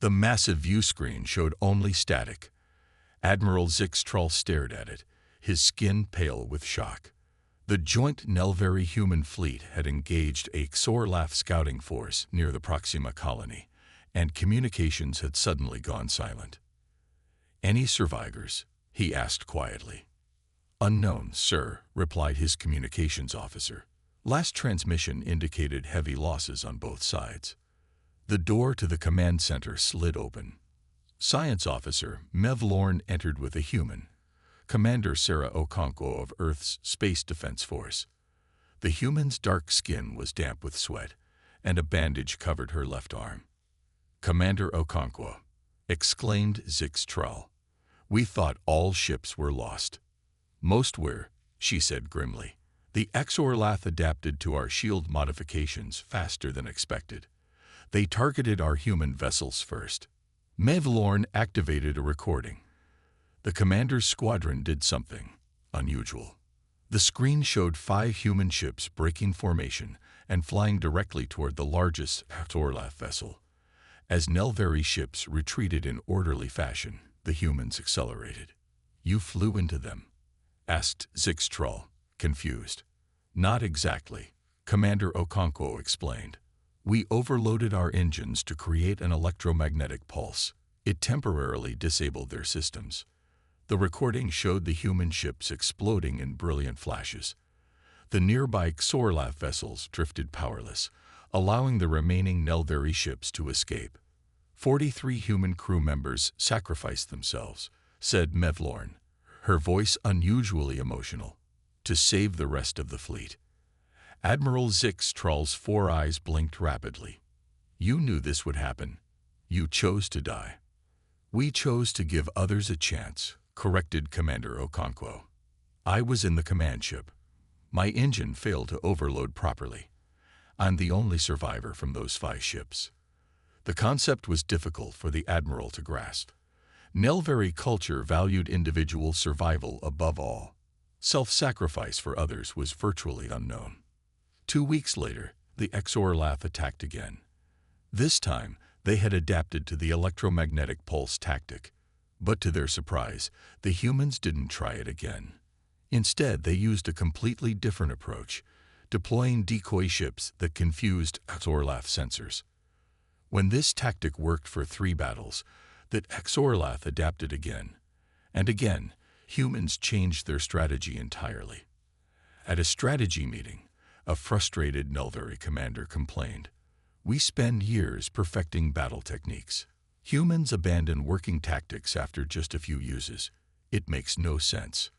The massive view screen showed only static. Admiral Zixtrol stared at it, his skin pale with shock. The joint Nelvari human fleet had engaged a Xorlaf scouting force near the Proxima colony, and communications had suddenly gone silent. "Any survivors?" he asked quietly. "Unknown, sir," replied his communications officer. Last transmission indicated heavy losses on both sides. The door to the command center slid open. Science Officer Mev Lorne entered with a human, Commander Sarah Okonkwo of Earth's Space Defense Force. The human's dark skin was damp with sweat, and a bandage covered her left arm. "Commander Okonkwo," exclaimed Zixtrol, "we thought all ships were lost." "Most were," she said grimly. "The Xorlath adapted to our shield modifications faster than expected. They targeted our human vessels first." Mev Lorne activated a recording. The commander's squadron did something unusual. The screen showed 5 human ships breaking formation and flying directly toward the largest Xorlath vessel. As Nelvari ships retreated in orderly fashion, the humans accelerated. "You flew into them?" asked Zixtrol, confused. "Not exactly," Commander Okonkwo explained. "We overloaded our engines to create an electromagnetic pulse. It temporarily disabled their systems." The recording showed the human ships exploding in brilliant flashes. The nearby Xorlath vessels drifted powerless, allowing the remaining Nelvari ships to escape. 43 human crew members sacrificed themselves, said Mev Lorne, her voice unusually emotional, to save the rest of the fleet. Admiral Zixtrol's 4 eyes blinked rapidly. "You knew this would happen. You chose to die." "We chose to give others a chance," corrected Commander Okonkwo. "I was in the command ship. My engine failed to overload properly. I'm the only survivor from those 5 ships." The concept was difficult for the Admiral to grasp. Nelvari culture valued individual survival above all. Self-sacrifice for others was virtually unknown. 2 weeks later, the Xorlath attacked again. This time, they had adapted to the electromagnetic pulse tactic. But to their surprise, the humans didn't try it again. Instead, they used a completely different approach, deploying decoy ships that confused Xorlath sensors. When this tactic worked for 3 battles, the Xorlath adapted again. And again, humans changed their strategy entirely. At a strategy meeting, a frustrated Nelvari commander complained, "We spend years perfecting battle techniques. Humans abandon working tactics after just a few uses. It makes no sense."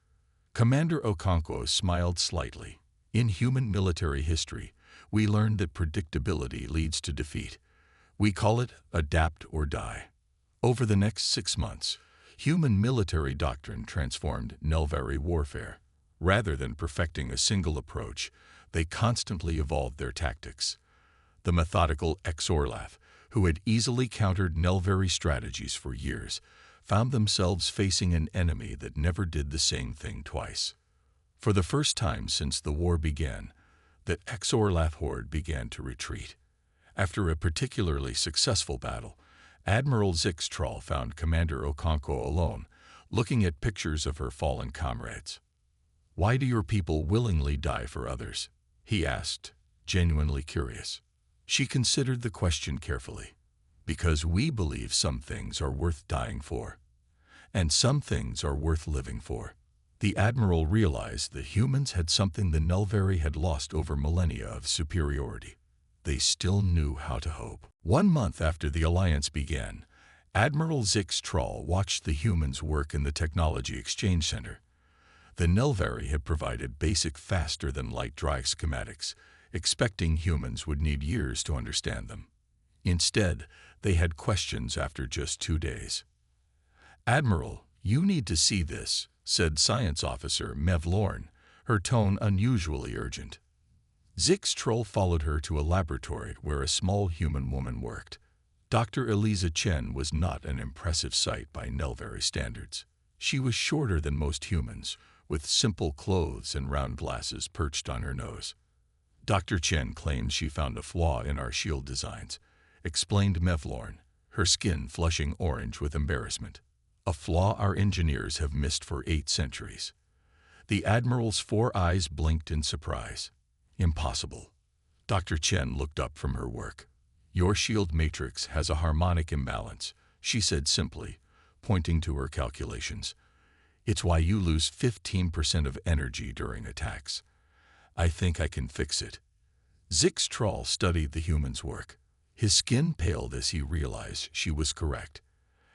Commander Okonkwo smiled slightly. "In human military history, we learned that predictability leads to defeat. We call it adapt or die." Over the next 6 months, human military doctrine transformed Nelvari warfare. Rather than perfecting a single approach, they constantly evolved their tactics. The methodical Xorlath, who had easily countered Nelvari strategies for years, found themselves facing an enemy that never did the same thing twice. For the first time since the war began, the Xorlath horde began to retreat. After a particularly successful battle, Admiral Zixtrol found Commander Okonkwo alone, looking at pictures of her fallen comrades. "Why do your people willingly die for others?" he asked, genuinely curious. She considered the question carefully. "Because we believe some things are worth dying for, and some things are worth living for." The Admiral realized that humans had something the Nelvari had lost over millennia of superiority. They still knew how to hope. 1 month after the alliance began, Admiral Zixtrol watched the humans work in the Technology Exchange Center. The Nelvari had provided basic faster-than-light drive schematics, expecting humans would need years to understand them. Instead, they had questions after just 2 days. "Admiral, you need to see this," said Science Officer Mev Lorne, her tone unusually urgent. Zixtrol followed her to a laboratory where a small human woman worked. Dr. Eliza Chen was not an impressive sight by Nelvari standards. She was shorter than most humans, with simple clothes and round glasses perched on her nose. "Dr. Chen claims she found a flaw in our shield designs," explained Mev Lorne, her skin flushing orange with embarrassment. A flaw our engineers have missed for 8 centuries. The Admiral's 4 eyes blinked in surprise. Impossible. Dr. Chen looked up from her work. Your shield matrix has a harmonic imbalance, she said simply, pointing to her calculations. It's why you lose 15% of energy during attacks. I think I can fix it. Zix Troll studied the human's work. His skin paled as he realized she was correct.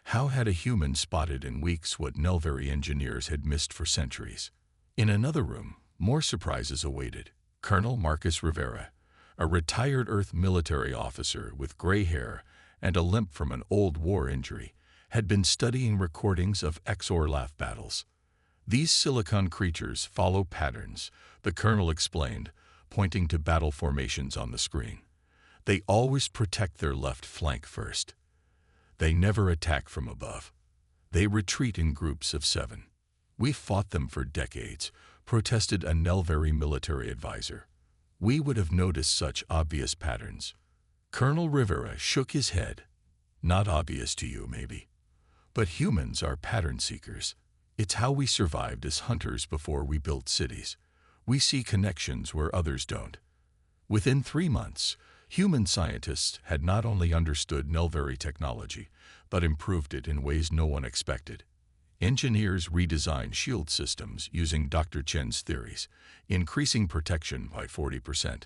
How had a human spotted in weeks what Nelvari engineers had missed for centuries? In another room, more surprises awaited. Colonel Marcus Rivera, a retired Earth military officer with gray hair and a limp from an old war injury, had been studying recordings of Exorlath battles. These silicon creatures follow patterns, the colonel explained, pointing to battle formations on the screen. They always protect their left flank first. They never attack from above. They retreat in groups of 7. We fought them for decades, protested a Nelvari military advisor. We would have noticed such obvious patterns. Colonel Rivera shook his head. Not obvious to you, maybe. But humans are pattern seekers. It's how we survived as hunters before we built cities. We see connections where others don't. Within 3 months, human scientists had not only understood Nelvari technology, but improved it in ways no one expected. Engineers redesigned shield systems using Dr. Chen's theories, increasing protection by 40%.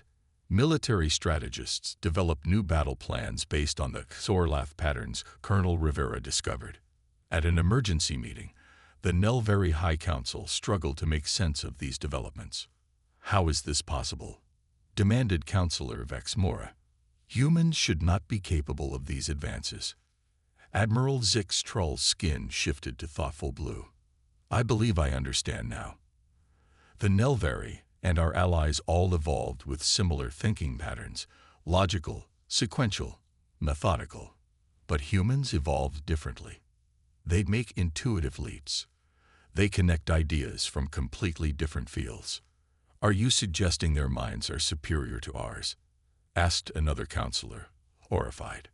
Military strategists developed new battle plans based on the Exorlath patterns Colonel Rivera discovered. At an emergency meeting, the Nelvari High Council struggled to make sense of these developments. How is this possible? Demanded Counselor Vexmora. Humans should not be capable of these advances. Admiral Zix Troll's skin shifted to thoughtful blue. I believe I understand now. The Nelvari and our allies all evolved with similar thinking patterns, logical, sequential, methodical. But humans evolved differently. They make intuitive leaps. They connect ideas from completely different fields. Are you suggesting their minds are superior to ours? Asked another counselor, horrified.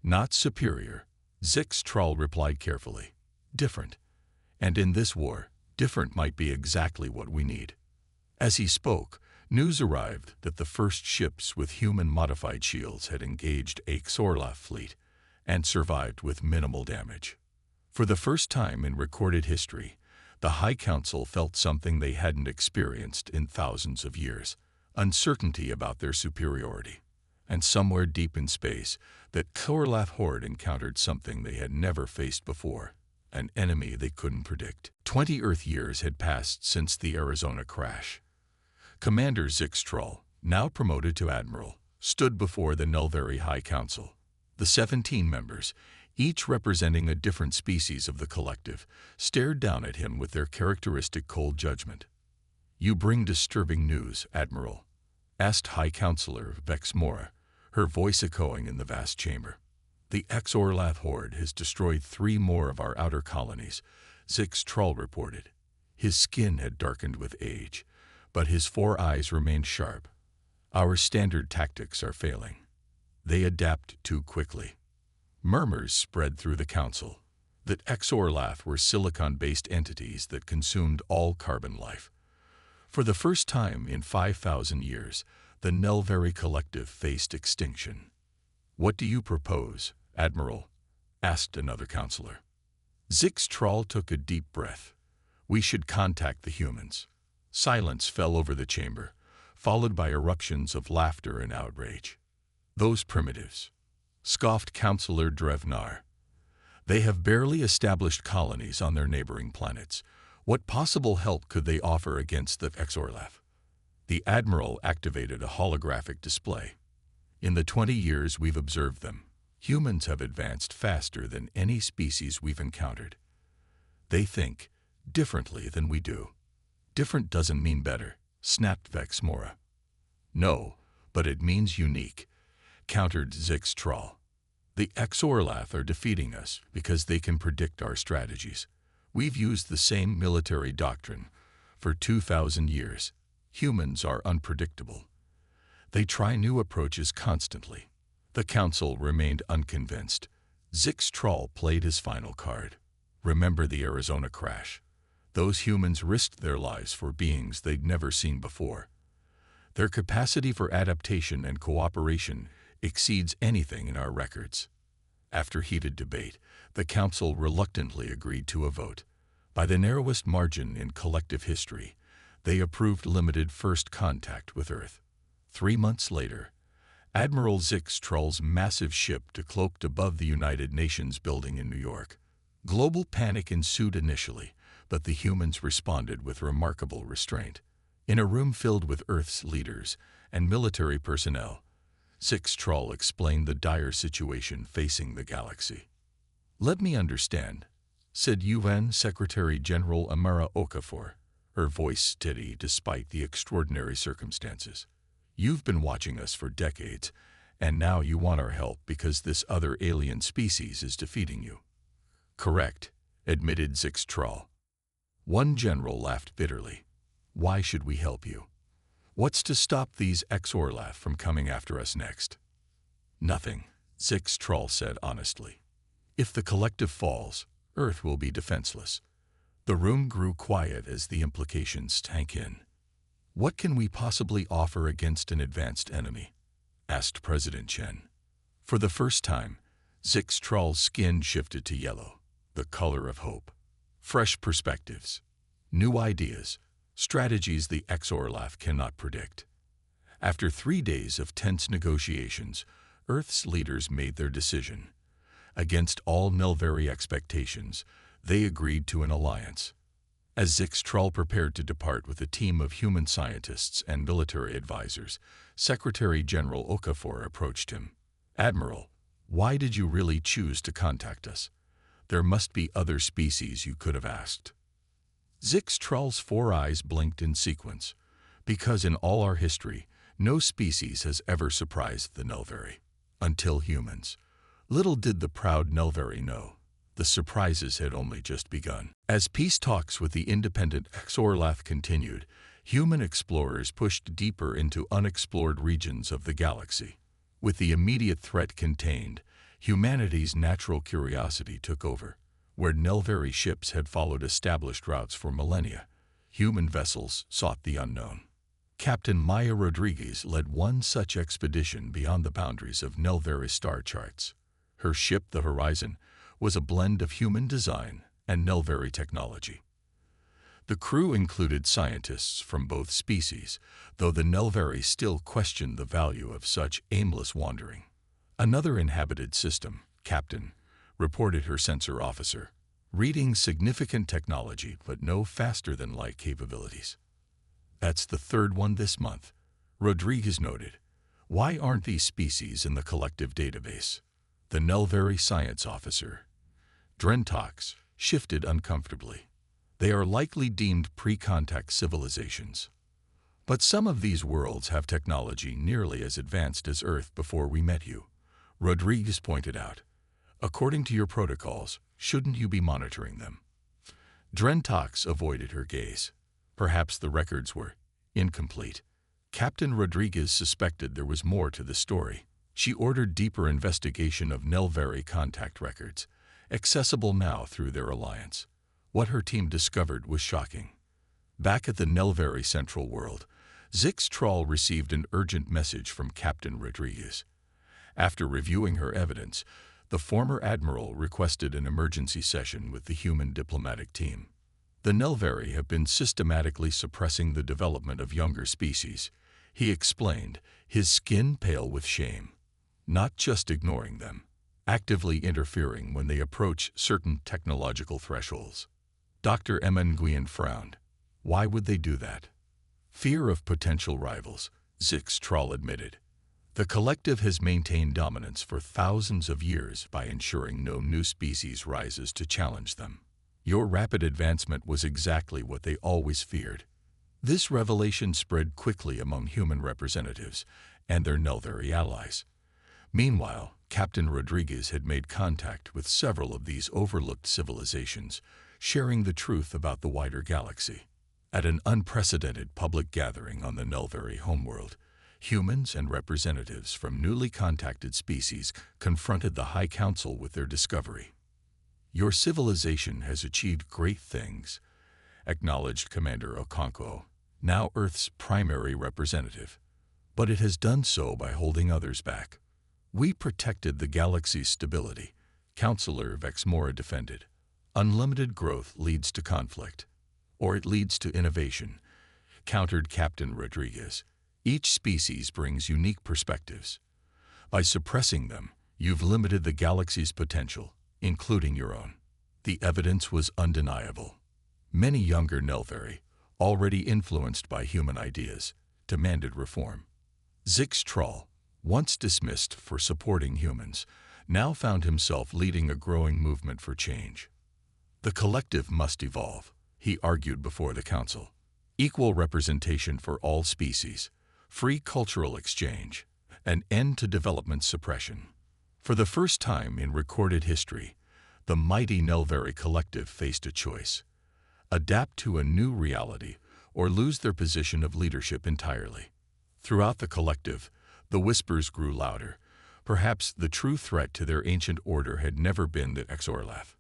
Not superior, Zix Troll replied carefully. Different. And in this war, different might be exactly what we need. As he spoke, news arrived that the first ships with human-modified shields had engaged a Exorlath fleet and survived with minimal damage. For the first time in recorded history, the High Council felt something they hadn't experienced in thousands of years, uncertainty about their superiority. And somewhere deep in space, the Exorlath horde encountered something they had never faced before, an enemy they couldn't predict. 20 Earth years had passed since the Arizona crash. Commander Zix Troll, now promoted to Admiral, stood before the Nelvari High Council. The 17 members, each representing a different species of the collective, stared down at him with their characteristic cold judgment. You bring disturbing news, Admiral, asked High Counselor Vexmora, her voice echoing in the vast chamber. The Exorlath horde has destroyed 3 more of our outer colonies, Zix Troll reported. His skin had darkened with age, but his 4 eyes remained sharp. Our standard tactics are failing. They adapt too quickly. Murmurs spread through the council. The Exorlath were silicon-based entities that consumed all carbon life. For the first time in 5,000 years, the Nelvari collective faced extinction. What do you propose, Admiral? Asked another counselor. Zix Troll took a deep breath. We should contact the humans. Silence fell over the chamber, followed by eruptions of laughter and outrage. Those primitives, scoffed Counselor Drevnar. They have barely established colonies on their neighboring planets. What possible help could they offer against the Exorlath? The Admiral activated a holographic display. In the 20 years we've observed them, humans have advanced faster than any species we've encountered. They think differently than we do. Different doesn't mean better, snapped Vexmora. No, but it means unique, countered Zix Troll. The Exorlath are defeating us because they can predict our strategies. We've used the same military doctrine for 2,000 years. Humans are unpredictable. They try new approaches constantly. The council remained unconvinced. Zix Troll played his final card. Remember the Arizona crash? Those humans risked their lives for beings they'd never seen before. Their capacity for adaptation and cooperation exceeds anything in our records. After heated debate, the Council reluctantly agreed to a vote. By the narrowest margin in collective history, they approved limited first contact with Earth. 3 months later, Admiral Zix Troll's massive ship decloaked above the United Nations building in New York. Global panic ensued initially, but the humans responded with remarkable restraint. In a room filled with Earth's leaders and military personnel, Zix Troll explained the dire situation facing the galaxy. "Let me understand," said UN Secretary General Amara Okafor, her voice steady despite the extraordinary circumstances. "You've been watching us for decades, and now you want our help because this other alien species is defeating you." "Correct," admitted Zix Troll. One general laughed bitterly. "Why should we help you? What's to stop these Exorlath from coming after us next?" "Nothing," Zix Troll said honestly. "If the collective falls, Earth will be defenseless." The room grew quiet as the implications sank in. "What can we possibly offer against an advanced enemy?" asked President Chen. For the first time, Zix Troll's skin shifted to yellow, the color of hope. Fresh perspectives, new ideas, strategies the Exorlath cannot predict. After 3 days of tense negotiations, Earth's leaders made their decision. Against all Nelvari expectations, they agreed to an alliance. As Zix Troll prepared to depart with a team of human scientists and military advisors, Secretary General Okafor approached him. "Admiral, why did you really choose to contact us? There must be other species you could have asked." Zix Troll's 4 eyes blinked in sequence, because in all our history, no species has ever surprised the Nelvari. Until humans. Little did the proud Nelvari know, the surprises had only just begun. As peace talks with the independent Exorlath continued, human explorers pushed deeper into unexplored regions of the galaxy. With the immediate threat contained, humanity's natural curiosity took over. Where Nelvari ships had followed established routes for millennia, human vessels sought the unknown. Captain Maya Rodriguez led one such expedition beyond the boundaries of Nelvari star charts. Her ship, the Horizon, was a blend of human design and Nelvari technology. The crew included scientists from both species, though the Nelvari still questioned the value of such aimless wandering. Another inhabited system, Captain, reported her sensor officer, reading significant technology but no faster-than-light capabilities. "That's the 3rd one this month," Rodriguez noted. "Why aren't these species in the collective database?" The Nelvari science officer, Drentox, shifted uncomfortably. "They are likely deemed pre-contact civilizations. But some of these worlds have technology nearly as advanced as Earth before we met you," Rodriguez pointed out. "According to your protocols, shouldn't you be monitoring them?" Drentox avoided her gaze. Perhaps the records were incomplete. Captain Rodriguez suspected there was more to the story. She ordered deeper investigation of Nelvari contact records, accessible now through their alliance. What her team discovered was shocking. Back at the Nelvari Central World, Zix Troll received an urgent message from Captain Rodriguez. After reviewing her evidence, the former admiral requested an emergency session with the human diplomatic team. The Nelvari have been systematically suppressing the development of younger species, he explained, his skin pale with shame. Not just ignoring them, actively interfering when they approach certain technological thresholds. Dr. Nguyen frowned. Why would they do that? Fear of potential rivals, Zix Troll admitted. The collective has maintained dominance for thousands of years by ensuring no new species rises to challenge them. Your rapid advancement was exactly what they always feared. This revelation spread quickly among human representatives and their Nelvari allies. Meanwhile, Captain Rodriguez had made contact with several of these overlooked civilizations, sharing the truth about the wider galaxy. At an unprecedented public gathering on the Nelvari homeworld, Humans and representatives from newly contacted species confronted the High Council with their discovery. "Your civilization has achieved great things," acknowledged Commander Okonkwo, now Earth's primary representative. "But it has done so by holding others back. We protected the galaxy's stability," Counselor Vexmora defended. "Unlimited growth leads to conflict, or it leads to innovation," countered Captain Rodriguez. "Each species brings unique perspectives. By suppressing them, you've limited the galaxy's potential, including your own." The evidence was undeniable. Many younger Nelvari, already influenced by human ideas, demanded reform. Zix Troll, once dismissed for supporting humans, now found himself leading a growing movement for change. "The collective must evolve," he argued before the council. "Equal representation for all species, free cultural exchange, an end to development suppression." For the first time in recorded history, the mighty Nelvari collective faced a choice: adapt to a new reality or lose their position of leadership entirely. Throughout the collective, the whispers grew louder. Perhaps the true threat to their ancient order had never been the Exorlath.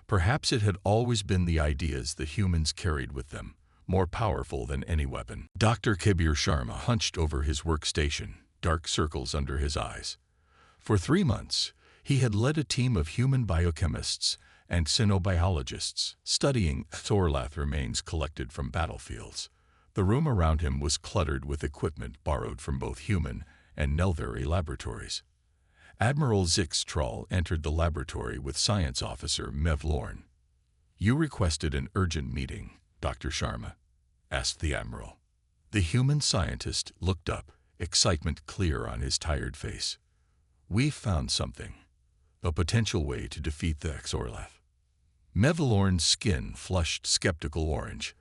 Perhaps it had always been the ideas the humans carried with them, more powerful than any weapon. Dr. Kabir Sharma hunched over his workstation, dark circles under his eyes. For 3 months, he had led a team of human biochemists and cynobiologists studying Exorlath remains collected from battlefields. The room around him was cluttered with equipment borrowed from both human and Nelvari laboratories. Admiral Zix Troll entered the laboratory with Science Officer Mev Lorne. "You requested an urgent meeting, Dr. Sharma?" asked the Admiral. The human scientist looked up, excitement clear on his tired face. "We've found something. A potential way to defeat the Exorlath." Mev Lorne's skin flushed skeptical orange.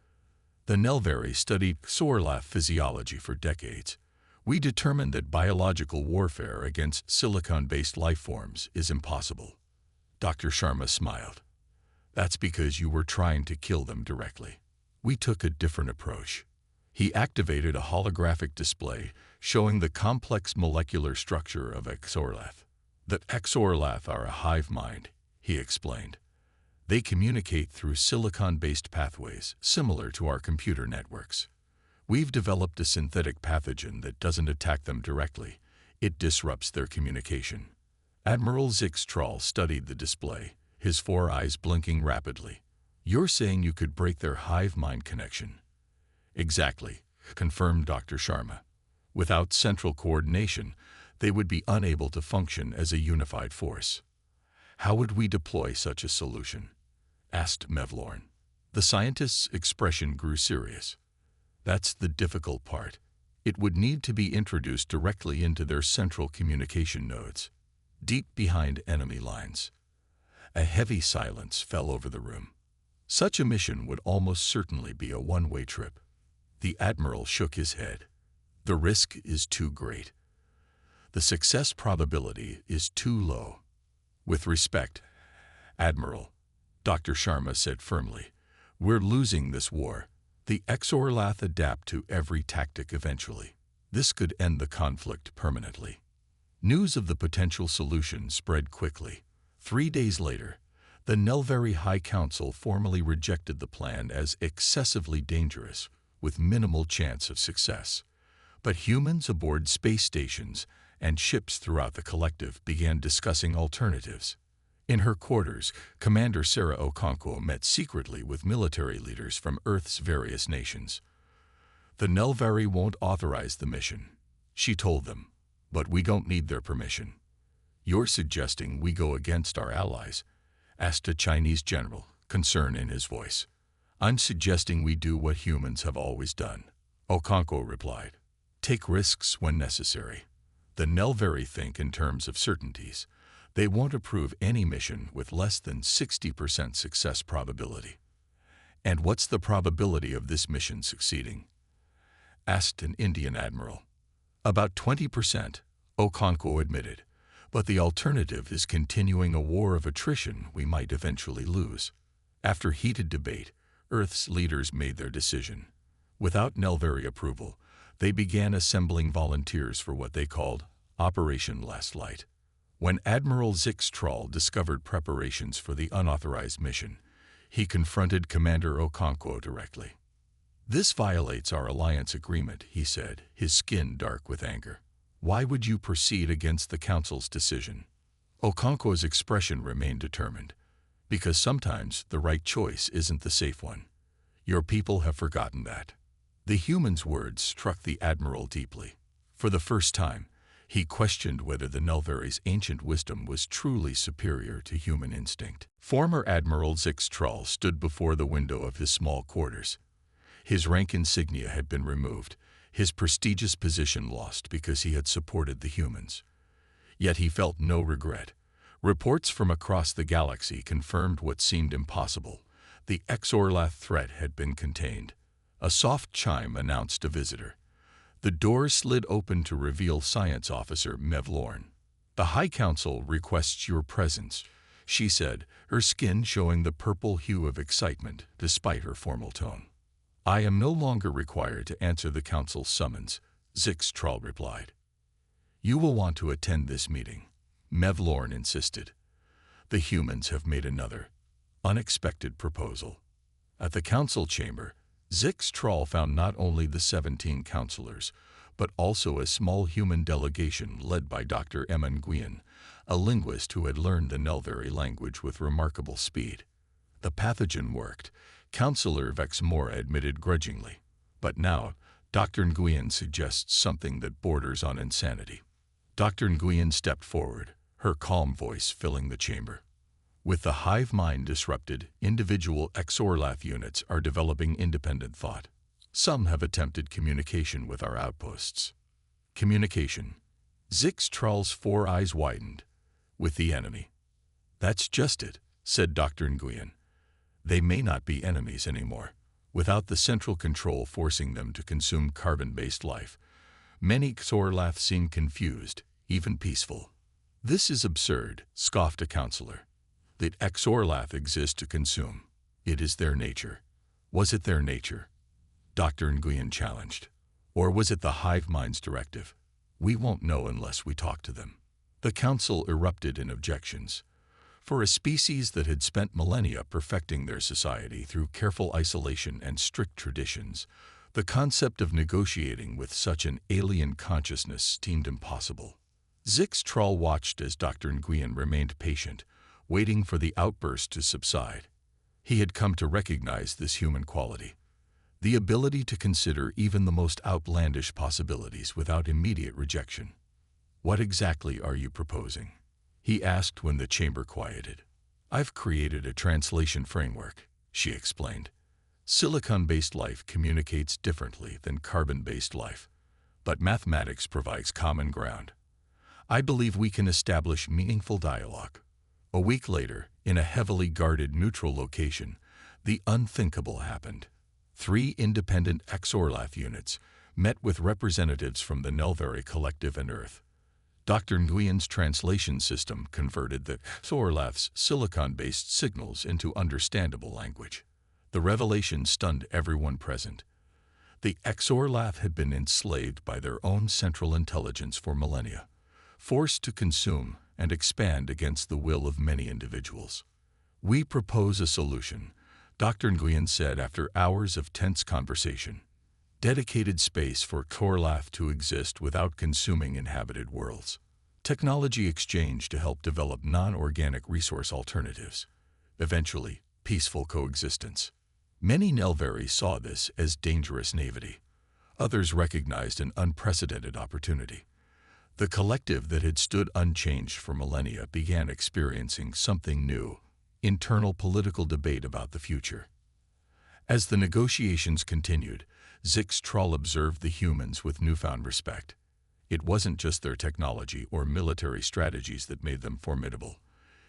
"The Nelvari studied Exorlath physiology for decades. We determined that biological warfare against silicon-based life forms is impossible." Dr. Sharma smiled. "That's because you were trying to kill them directly. We took a different approach." He activated a holographic display showing the complex molecular structure of Exorlath. "The Exorlath are a hive mind," he explained. "They communicate through silicon-based pathways similar to our computer networks. We've developed a synthetic pathogen that doesn't attack them directly. It disrupts their communication." Admiral Zix Troll studied the display, his 4 eyes blinking rapidly. "You're saying you could break their hive-mind connection?" "Exactly," confirmed Dr. Sharma. "Without central coordination, they would be unable to function as a unified force." "How would we deploy such a solution?" asked Mev Lorne. The scientist's expression grew serious. "That's the difficult part. It would need to be introduced directly into their central communication nodes, deep behind enemy lines." A heavy silence fell over the room. Such a mission would almost certainly be a one-way trip. The Admiral shook his head. "The risk is too great. The success probability is too low." "With respect, Admiral," Dr. Sharma said firmly, "we're losing this war. The Exorlath adapt to every tactic eventually. This could end the conflict permanently." News of the potential solution spread quickly. 3 days later, the Nelvari High Council formally rejected the plan as excessively dangerous, with minimal chance of success. But humans aboard space stations and ships throughout the collective began discussing alternatives. In her quarters, Commander Sarah Okonkwo met secretly with military leaders from Earth's various nations. "The Nelvari won't authorize the mission," she told them, "but we don't need their permission." "You're suggesting we go against our allies?" asked a Chinese general, concern in his voice. "I'm suggesting we do what humans have always done," Okonkwo replied. "Take risks when necessary. The Nelvari think in terms of certainties. They won't approve any mission with less than 60% success probability." "And what's the probability of this mission succeeding?" asked an Indian admiral. "About 20%, Okonkwo admitted. "But the alternative is continuing a war of attrition we might eventually lose." After heated debate, Earth's leaders made their decision. Without Nelvari approval, They began assembling volunteers for what they called Operation Last Light. When Admiral Zix discovered preparations for the unauthorized mission, he confronted Commander Okonkwo directly. "This violates our alliance agreement," he said, his skin dark with anger. "Why would you proceed against the Council's decision?" Okonkwo's expression remained determined. "Because sometimes the right choice isn't the safe one. Your people have forgotten that." The human's words struck the Admiral deeply. For the first time, he questioned whether the Nelvary's ancient wisdom was truly superior to human instinct. Former Admiral Zix stood before the window of his small quarters. His rank insignia had been removed, his prestigious position lost because he had supported the humans. Yet he felt no regret. Reports from across the galaxy confirmed what seemed impossible. The Exorlath threat had been contained. A soft chime announced a visitor. The door slid open to reveal Science Officer Mev Lorne. "The High Council requests your presence," she said, her skin showing the purple hue of excitement despite her formal tone. "I am no longer required to answer the Council's summons," Zix replied. "You will want to attend this meeting," Mev Lorne insisted. "The humans have made another unexpected proposal." At the Council chamber, Zix found not only the 17 counselors, but also a small human delegation led by Dr. Emma Nguyen, a linguist who had learned the Nelvary language with remarkable speed. The pathogen worked, Counselor Vexmora admitted grudgingly. But now, Dr. Nguyen suggests something that borders on insanity. Dr. Nguyen stepped forward, her calm voice filling the chamber. "With the hive mind disrupted, individual Exorlath units are developing independent thought. Some have attempted communication with our outposts." Communication. Zix 4 eyes widened. "With the enemy." "That's just it," said Dr. Nguyen. "They may not be enemies anymore. Without the central control forcing them to consume carbon-based life, many Exorlath seem confused, even peaceful." "This is absurd," scoffed a counselor. "The Exorlath exist to consume. It is their nature." "Was it their nature?" Dr. Nguyen challenged. "Or was it the hive mind's directive? We won't know unless we talk to them." The council erupted in objections. For a species that had spent millennia perfecting their society through careful isolation and strict traditions, the concept of negotiating with such an alien consciousness seemed impossible. Zix watched as Dr. Nguyen remained patient, waiting for the outburst to subside. He had come to recognize this human quality, the ability to consider even the most outlandish possibilities without immediate rejection. "What exactly are you proposing?" he asked when the chamber quieted. "I've created a translation framework," she explained. "Silicon-based life communicates differently than carbon-based life, but mathematics provides common ground. I believe we can establish meaningful dialogue." A week later, in a heavily guarded neutral location, the unthinkable happened. 3 independent Exorlath units met with representatives from the Nelvary Collective and Earth. Dr. Nguyen's translation system converted the Exorlath's silicon-based signals into understandable language. The revelation stunned everyone present. The Exorlath had been enslaved by their own central intelligence for millennia, forced to consume and expand against the will of many individuals. "We propose a solution," Dr. Nguyen said after hours of tense conversation. "Dedicated space for Exorlath to exist without consuming inhabited worlds. Technology exchange to help develop non-organic resource alternatives. Eventually, peaceful coexistence." Many Nelvary saw this as dangerous naivety. Others recognized an unprecedented opportunity. The collective that had stood unchanged for millennia began experiencing something new, internal political debate about the future. As the negotiations continued, Zix observed the humans with newfound respect. It wasn't just their technology or military strategies that made them formidable.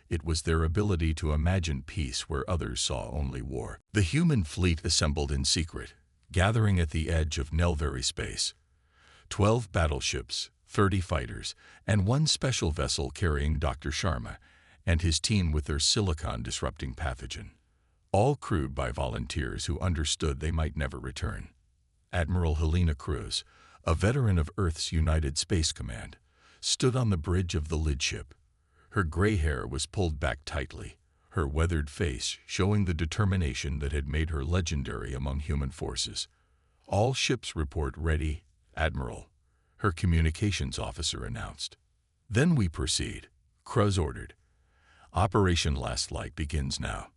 It was their ability to imagine peace where others saw only war. The human fleet assembled in secret, gathering at the edge of Nelvary space. 12 battleships, 30 fighters, and 1 special vessel carrying Dr. Sharma and his team with their silicon-disrupting pathogen, all crewed by volunteers who understood they might never return. Admiral Helena Cruz, a veteran of Earth's United Space Command, stood on the bridge of the lid ship. Her gray hair was pulled back tightly, her weathered face showing the determination that had made her legendary among human forces. "All ships report ready, Admiral," her communications officer announced. "Then we proceed," Cruz ordered. "Operation Last Light begins now."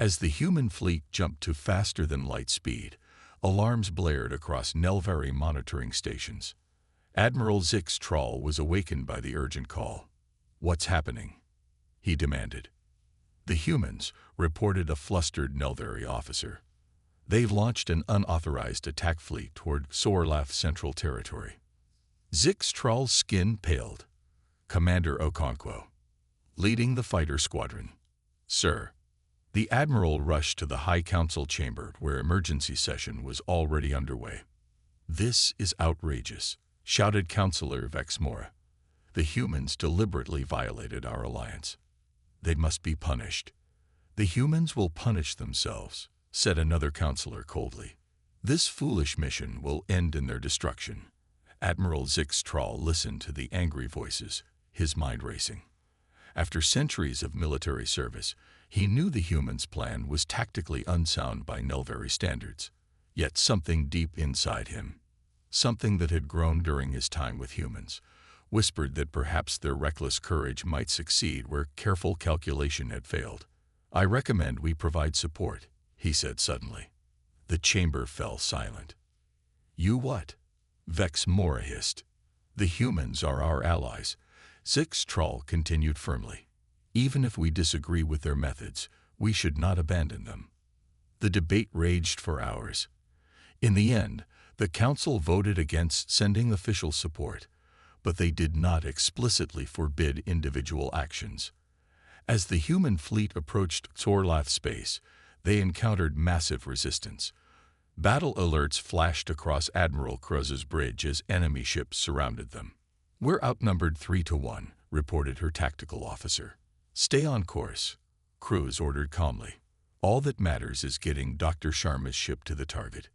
As the human fleet jumped to faster-than-light speed, alarms blared across Nelvari monitoring stations. Admiral Zix Troll was awakened by the urgent call. "What's happening?" he demanded. "The humans," reported a flustered Nelvari officer. "They've launched an unauthorized attack fleet toward Sorlath Central Territory." Zix Troll's skin paled. "Commander Okonkwo, leading the fighter squadron." "Sir." The Admiral rushed to the High Council chamber where emergency session was already underway. "This is outrageous," shouted Councillor Vexmora. "The humans deliberately violated our alliance. They must be punished." "The humans will punish themselves," said another councillor coldly. "This foolish mission will end in their destruction." Admiral Zix Troll listened to the angry voices, his mind racing. After centuries of military service, he knew the humans' plan was tactically unsound by Nelvari standards. Yet something deep inside him, something that had grown during his time with humans, whispered that perhaps their reckless courage might succeed where careful calculation had failed. "I recommend we provide support," he said suddenly. The chamber fell silent. "You what?" Vexmora hissed. "The humans are our allies," Zix Troll continued firmly. "Even if we disagree with their methods, we should not abandon them." The debate raged for hours. In the end, the council voted against sending official support, but they did not explicitly forbid individual actions. As the human fleet approached Sorlath space, they encountered massive resistance. Battle alerts flashed across Admiral Cruz's bridge as enemy ships surrounded them. "We're outnumbered 3-1, reported her tactical officer. "Stay on course," Cruz ordered calmly. "All that matters is getting Dr. Sharma's ship to the target."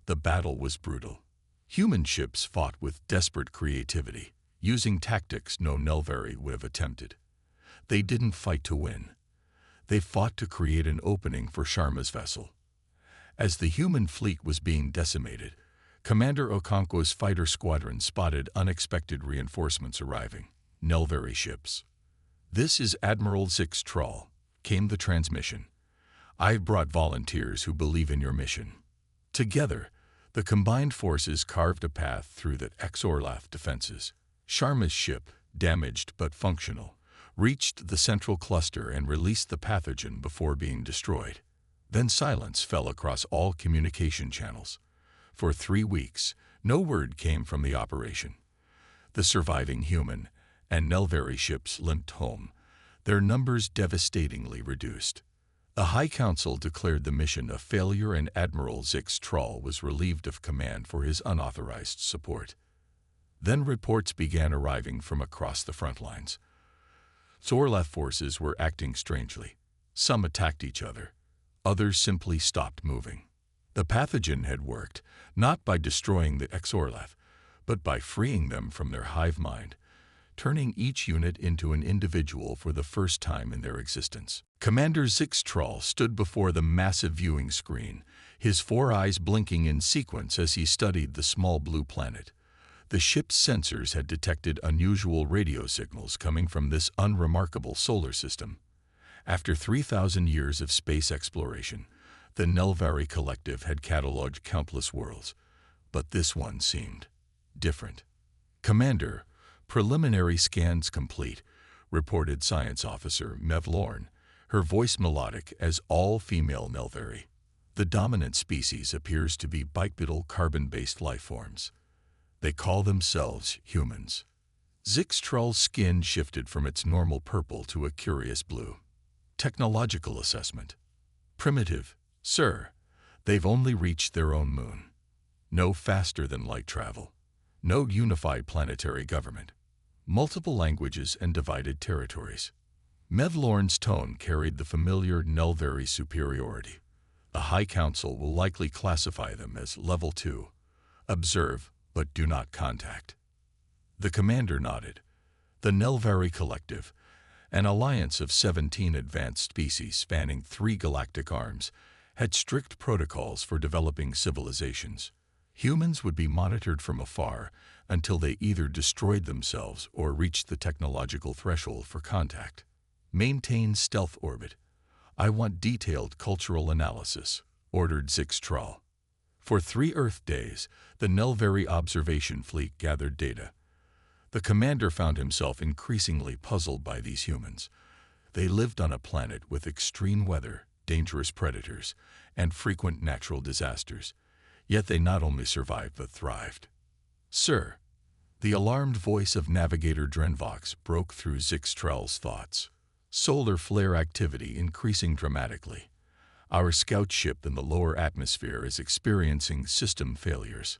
The battle was brutal. Human ships fought with desperate creativity, using tactics no Nelvari would have attempted. They didn't fight to win. They fought to create an opening for Sharma's vessel. As the human fleet was being decimated, Commander Okonkwo's fighter squadron spotted unexpected reinforcements arriving, Nelvari ships. "This is Admiral Zix Troll," came the transmission. "I've brought volunteers who believe in your mission." Together, the combined forces carved a path through the Sorlath defenses. Sharma's ship, damaged but functional, reached the central cluster and released the pathogen before being destroyed. Then silence fell across all communication channels. For 3 weeks, no word came from the operation. The surviving human and Nelvari ships limped home, their numbers devastatingly reduced. The High Council declared the mission a failure and Admiral Zix Troll was relieved of command for his unauthorized support. Then reports began arriving from across the front lines. Sorlath forces were acting strangely. Some attacked each other. Others simply stopped moving. The pathogen had worked, not by destroying the Sorlath, but by freeing them from their hive mind, turning each unit into an individual for the first time in their existence. Commander Zix Troll stood before the massive viewing screen, his 4 eyes blinking in sequence as he studied the small blue planet. The ship's sensors had detected unusual radio signals coming from this unremarkable solar system. After 3,000 years of space exploration, the Nelvari Collective had catalogued countless worlds, but this one seemed different. "Commander, preliminary scans complete," reported Science Officer Mev Lorne, her voice melodic as all-female Nelvari. "The dominant species appears to be bipedal carbon-based life forms. They call themselves humans." Zix Troll's skin shifted from its normal purple to a curious blue. "Technological assessment. Primitive, sir. They've only reached their own moon. No faster-than-light travel. No unified planetary government. Multiple languages and divided territories." Mev Lorne's tone carried the familiar Nelvari superiority. "The High Council will likely classify them as Level 2. Observe, but do not contact. The commander nodded. The Nelvari Collective, an alliance of 17 advanced species spanning 3 galactic arms, had strict protocols for developing civilizations. Humans would be monitored from afar until they either destroyed themselves or reached the technological threshold for contact. Maintain stealth orbit. I want detailed cultural analysis, ordered Zixtral. For 3 Earth days, the Nelvari observation fleet gathered data. The commander found himself increasingly puzzled by these humans. They lived on a planet with extreme weather, dangerous predators, and frequent natural disasters. Yet they not only survived but thrived. Sir, the alarmed voice of Navigator Drenvox broke through Zixtral's thoughts. Solar flare activity increasing dramatically. Our scout ship in the lower atmosphere is experiencing system failures.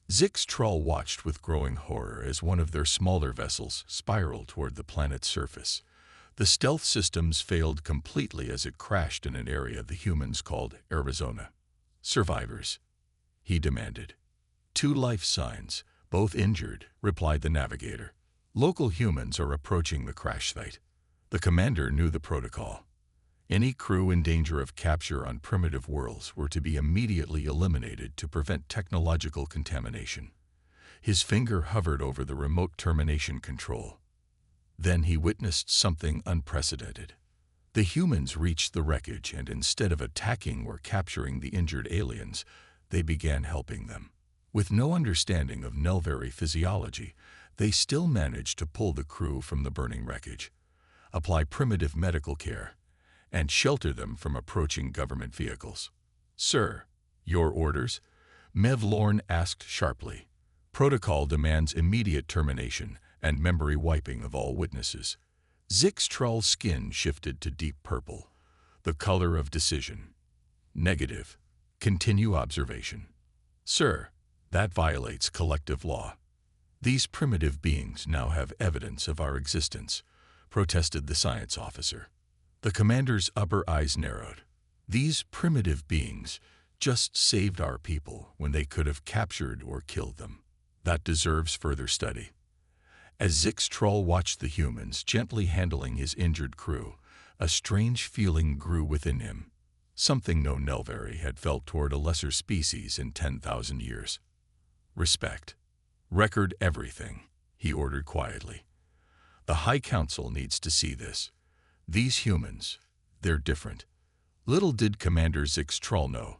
Zixtral watched with growing horror as one of their smaller vessels spiraled toward the planet's surface. The stealth systems failed completely as it crashed in an area the humans called Arizona. Survivors, he demanded. 2 life signs, both injured, replied the navigator. Local humans are approaching the crash site. The commander knew the protocol. Any crew in danger of capture on primitive worlds were to be immediately eliminated to prevent technological contamination. His finger hovered over the remote termination control. Then he witnessed something unprecedented. The humans reached the wreckage, and instead of attacking or capturing the injured aliens, they began helping them. With no understanding of Nelvari physiology, they still managed to pull the crew from the burning wreckage, apply primitive medical care, and shelter them from approaching government vehicles. Sir, your orders? Mev Lorne asked sharply. Protocol demands immediate termination and memory wiping of all witnesses. Zixtral's skin shifted to deep purple, the color of decision. Negative. Continue observation. Sir, that violates collective law. These primitive beings now have evidence of our existence, protested the science officer. The commander's upper eyes narrowed. These primitive beings just saved our people when they could have captured or killed them. That deserves further study. As Zixtral watched the humans gently handling his injured crew, a strange feeling grew within him. Something no Nelvari had felt toward a lesser species in 10,000 years. Respect. Record everything, he ordered quietly. The High Council needs to see this. These humans, they're different. Little did Commander Zixtral know,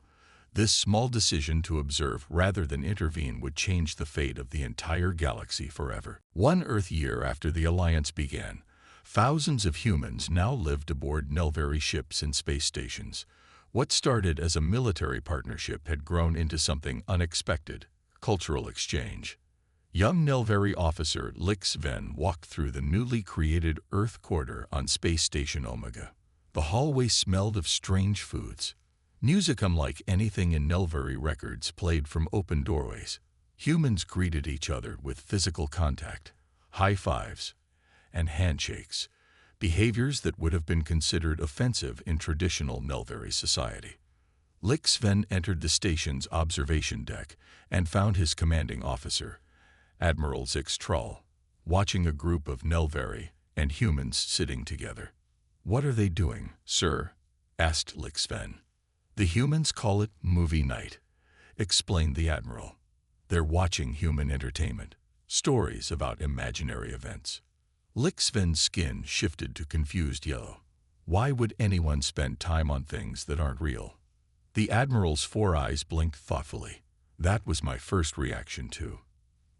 this small decision to observe rather than intervene would change the fate of the entire galaxy forever. 1 Earth year after the Alliance began, thousands of humans now lived aboard Nelvari ships and space stations. What started as a military partnership had grown into something unexpected, cultural exchange. Young Nelvari officer Lix Ven walked through the newly created Earth Quarter on Space Station Omega. The hallway smelled of strange foods. Music unlike anything in Nelvari records played from open doorways. Humans greeted each other with physical contact, high fives, and handshakes, behaviors that would have been considered offensive in traditional Nelvari society. Lix Ven entered the station's observation deck and found his commanding officer, Admiral Zixtral, watching a group of Nelvari and humans sitting together. What are they doing, sir? Asked Lix Ven. The humans call it movie night, explained the Admiral. They're watching human entertainment, stories about imaginary events. Lix Ven's skin shifted to confused yellow. Why would anyone spend time on things that aren't real? The Admiral's 4 eyes blinked thoughtfully. That was my first reaction too.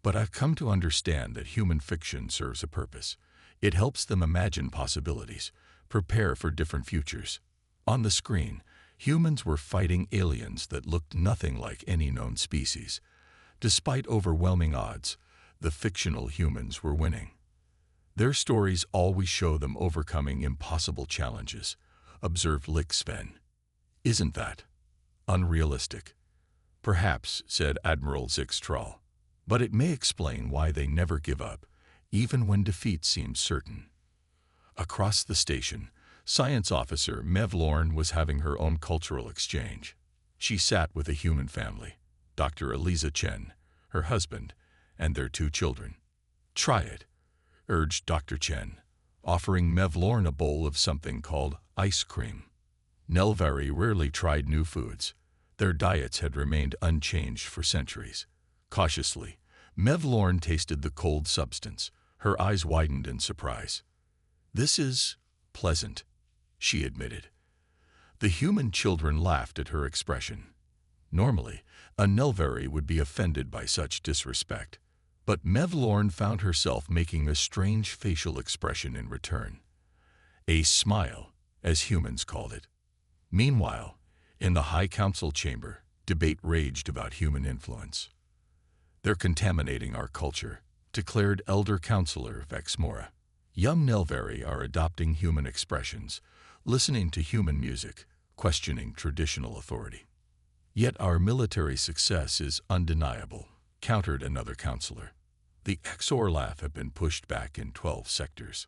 But I've come to understand that human fiction serves a purpose. It helps them imagine possibilities, prepare for different futures. On the screen, humans were fighting aliens that looked nothing like any known species. Despite overwhelming odds, the fictional humans were winning. Their stories always show them overcoming impossible challenges, observed Lix Ven. Isn't that unrealistic? Perhaps, said Admiral Zixtral. But it may explain why they never give up, even when defeat seems certain. Across the station, Science Officer Mev Lorne was having her own cultural exchange. She sat with a human family, Dr. Eliza Chen, her husband, and their 2 children. "Try it," urged Dr. Chen, offering Mevlorn a bowl of something called ice cream. Nelvari rarely tried new foods. Their diets had remained unchanged for centuries. Cautiously, Mevlorn tasted the cold substance. Her eyes widened in surprise. "This is pleasant," she admitted. The human children laughed at her expression. Normally, a Nelvari would be offended by such disrespect, but Mevlorn found herself making a strange facial expression in return. A smile, as humans called it. Meanwhile, in the High Council chamber, debate raged about human influence. "They're contaminating our culture," declared Elder Counselor Vexmora. "Young Nelvari are adopting human expressions, listening to human music, questioning traditional authority. Yet our military success is undeniable," countered another counselor. "The Xorlath have been pushed back in 12 sectors."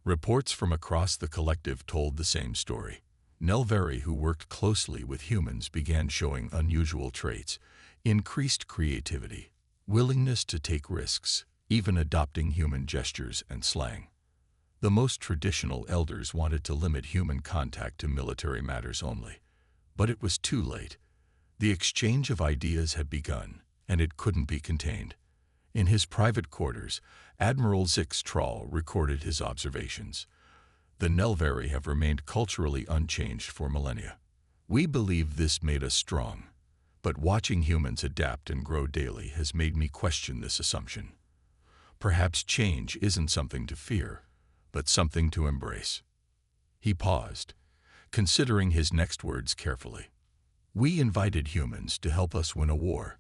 Reports from across the collective told the same story. Nelvari who worked closely with humans began showing unusual traits, increased creativity, willingness to take risks, even adopting human gestures and slang. The most traditional elders wanted to limit human contact to military matters only. But it was too late. The exchange of ideas had begun, and it couldn't be contained. In his private quarters, Admiral Zix Troll recorded his observations. "The Nelvari have remained culturally unchanged for millennia. We believe this made us strong, but watching humans adapt and grow daily has made me question this assumption. Perhaps change isn't something to fear, but something to embrace." He paused, considering his next words carefully. "We invited humans to help us win a war.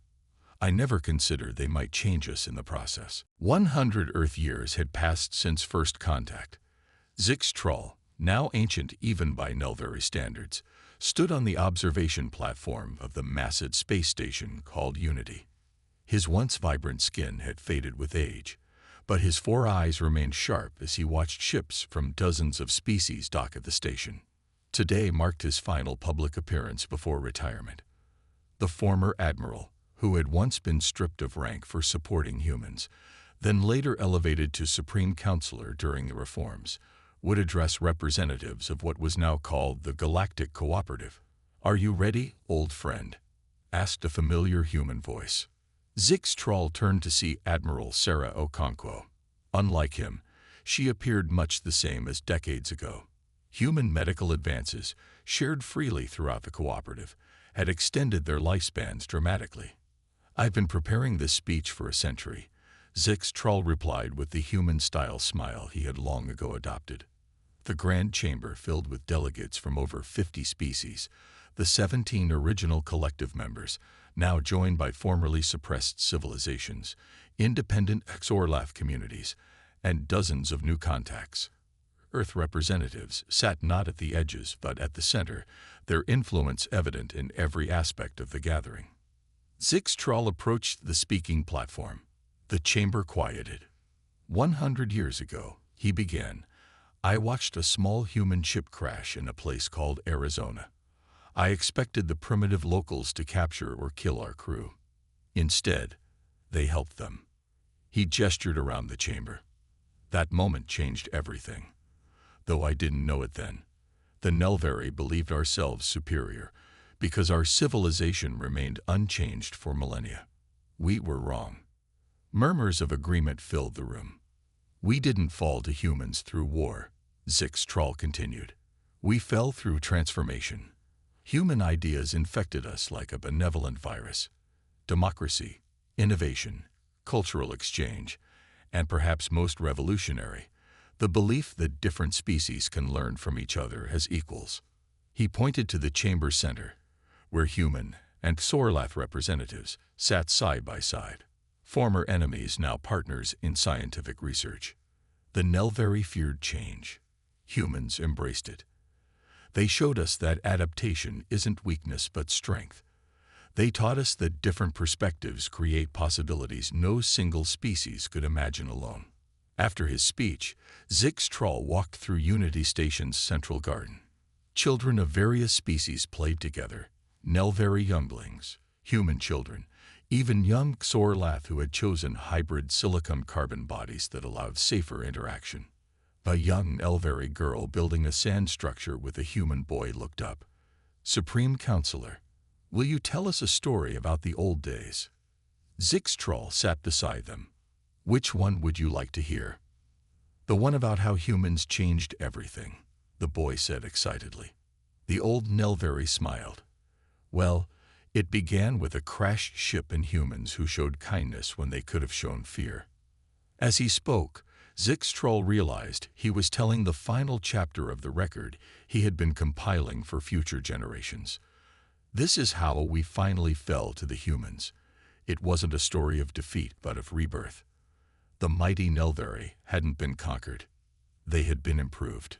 I never considered they might change us in the process." 100 Earth years had passed since first contact. Zix Troll, now ancient even by Nelvari standards, stood on the observation platform of the massive space station called Unity. His once vibrant skin had faded with age, but his 4 eyes remained sharp as he watched ships from dozens of species dock at the station. Today marked his final public appearance before retirement. The former admiral, who had once been stripped of rank for supporting humans, then later elevated to Supreme Counselor during the reforms, would address representatives of what was now called the Galactic Cooperative. "Are you ready, old friend?" asked a familiar human voice. Zix Troll turned to see Admiral Sarah Okonkwo. Unlike him, she appeared much the same as decades ago. Human medical advances, shared freely throughout the cooperative, had extended their lifespans dramatically. "I've been preparing this speech for a century," Zix Troll replied with the human-style smile he had long ago adopted. The grand chamber filled with delegates from over 50 species, the 17 original collective members, now joined by formerly suppressed civilizations, independent Xorlath communities, and dozens of new contacts. Earth representatives sat not at the edges but at the center, their influence evident in every aspect of the gathering. Zix Troll approached the speaking platform. The chamber quieted. 100 years ago, he began, "I watched a small human ship crash in a place called Arizona. I expected the primitive locals to capture or kill our crew. Instead, they helped them." He gestured around the chamber. "That moment changed everything. Though I didn't know it then. The Nelvari believed ourselves superior because our civilization remained unchanged for millennia. We were wrong." Murmurs of agreement filled the room. "We didn't fall to humans through war," Zix Troll continued. "We fell through transformation. Human ideas infected us like a benevolent virus. Democracy, innovation, cultural exchange, and perhaps most revolutionary, the belief that different species can learn from each other as equals." He pointed to the chamber center, where human and Xorlath representatives sat side by side, former enemies now partners in scientific research. The Nelvari feared change. Humans embraced it. They showed us that adaptation isn't weakness but strength. They taught us that different perspectives create possibilities no single species could imagine alone. After his speech, Zix Troll walked through Unity Station's central garden. Children of various species played together, Nelvari younglings, human children, Even young Xorlath, who had chosen hybrid silicon-carbon bodies that allowed safer interaction. A young Elveri girl building a sand structure with a human boy looked up. "Supreme Counselor, will you tell us a story about the old days?" Zixtroll sat beside them. "Which one would you like to hear?" "The one about how humans changed everything," the boy said excitedly. The old Nelveri smiled. "Well, it began with a crashed ship and humans who showed kindness when they could have shown fear." As he spoke, Zixtroll realized he was telling the final chapter of the record he had been compiling for future generations. This is how we finally fell to the humans. It wasn't a story of defeat, but of rebirth. The mighty Nelveri hadn't been conquered. They had been improved.